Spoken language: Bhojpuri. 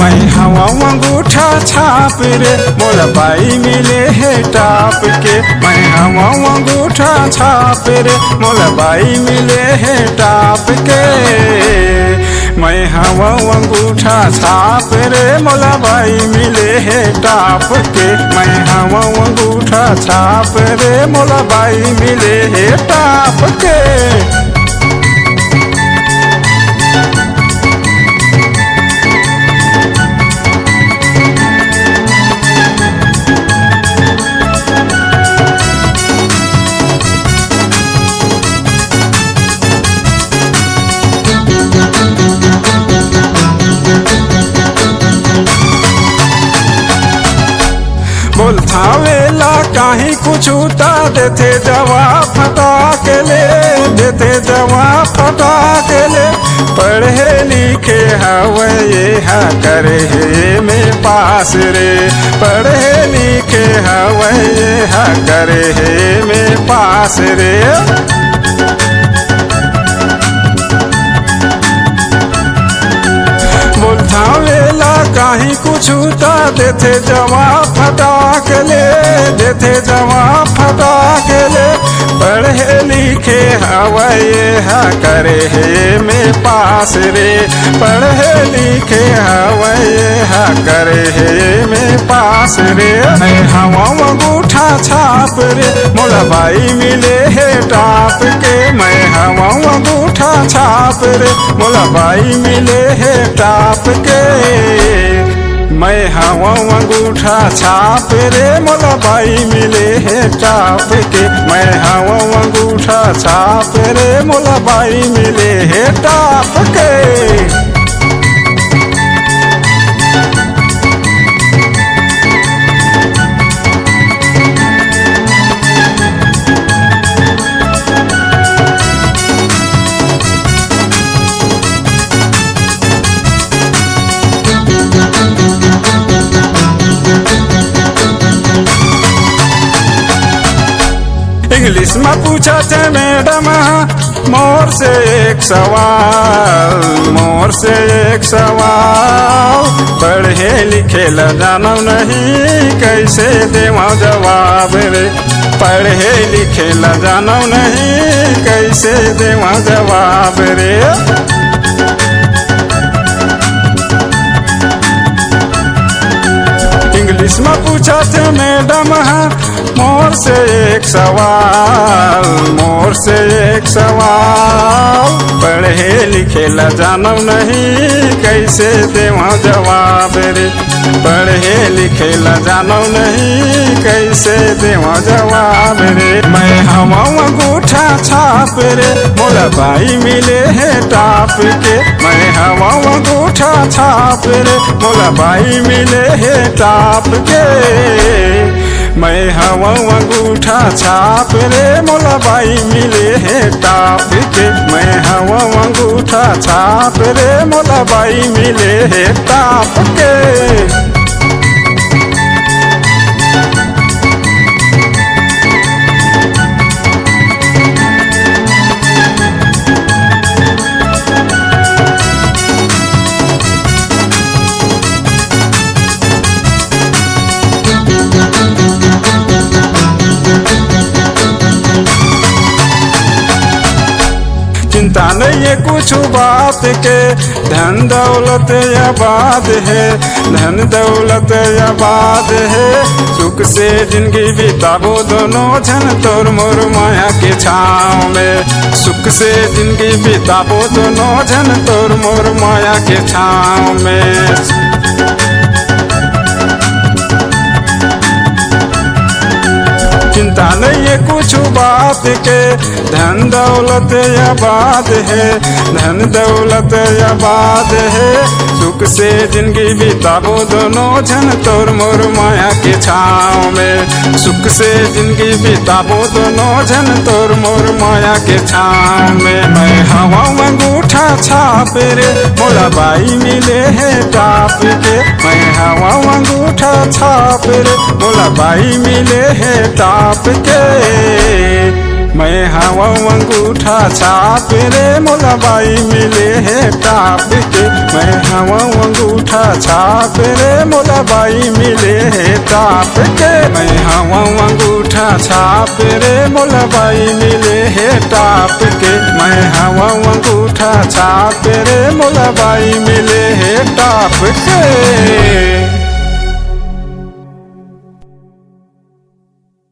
मैं हवा अंगूठा छाप रे मोला बाई मिले है टाप के। मैं हवा अंगूठा छाप रे मोला बाई मिले है टाप के। मैं हवा अंगूठा छाप रे मोला बाई मिले है टाप के। मैं हवा अंगूठा छाप रे मोला बाई मिले है टाप के। बोलता वेला कहीं कुछ उता देते जवाब फटा के ले, देते जवाब फटा के ले। पढ़े लिखे हवे ये हा करे हे में पास रे। पढ़े लिखे हवे ये हा करे हे में पास रे। बोलता वेला कहीं कुछ उता देते जवाब फटा के ले, देते जवाब फटा के ले। पढ़े लिखे हवा ये हा करे हे में पास रे। पढ़े लिखे हवा ये हा करे हे में पास रे। मैं हवा अंगूठा छाप रे मोला बाई मिले है टाप के। मैं हवा अंगूठा छाप रे मोला बाई मिले है टाप के। मैं हवा अंगूठा छाप रे मोला बाई मिले है टाप के। मैं हवा अंगूठा छाप रे मोला बाई मिले है टाप के। इंग्लिश में पूछा थे मैडम मोर से एक सवाल, मोर से एक सवाल। पढ़े लिखे ल जानो नहीं कैसे देवा जवाब रे। पढ़े लिखे ल जानो नहीं कैसे देवा जवाब रे। इंग्लिश में पूछा थे मैडम मोर से एक सवाल, मोर से एक सवाल। पढ़े लिखे ल जानो नहीं कैसे देवा जवाब रे। पढ़े लिखे ल जानो नहीं कैसे देवा जवाब रे। मैं हवा अंगूठा छाप रे मोला बाई मिले है टाप के। मैं हवा अंगूठा छाप रे मोला बाई मिले है टाप के। मैं हवा अंगूठा छाप रे मोला बाई मिले है टाप के। मैं हवा अंगूठा छाप रे मोला बाई मिले है टाप के। चिंता नहीं है कुछ बात के, धन दौलत आबाद है, धन दौलत आबाद है। सुख से जिंदगी बिताबो दोनों जन तोर मोर माया के छाँव में। सुख से जिंदगी बिताबो दोनों जन तोर मोर माया के छाँव में। चिंता नहीं है कुछ बात के, धन दौलत आबाद है, धन दौलत आबाद है। सुख से जिंदगी बिताबो दोनों जन तोर मोर माया के छाँव में। सुख से जिंदगी बिताबो दोनों जन तोर मोर माया के छाँव में। मैं हवा अंगूठा छाप रे मोला बाई मिले है टाप के। मैं हवा अंगूठा छाप रे मोला बाई मिले है टाप के। मैं हवा अंगूठा छाप रे मोला बाई मिले है टाप के। मैं हवा अंगूठा छाप रे मोला बाई मिले है टाप के। मैं हवा अंगूठा छाप रे मोला बाई मिले है टाप के। मैं हवा अंगूठा छाप रे मोला बाई मिले है टाप के।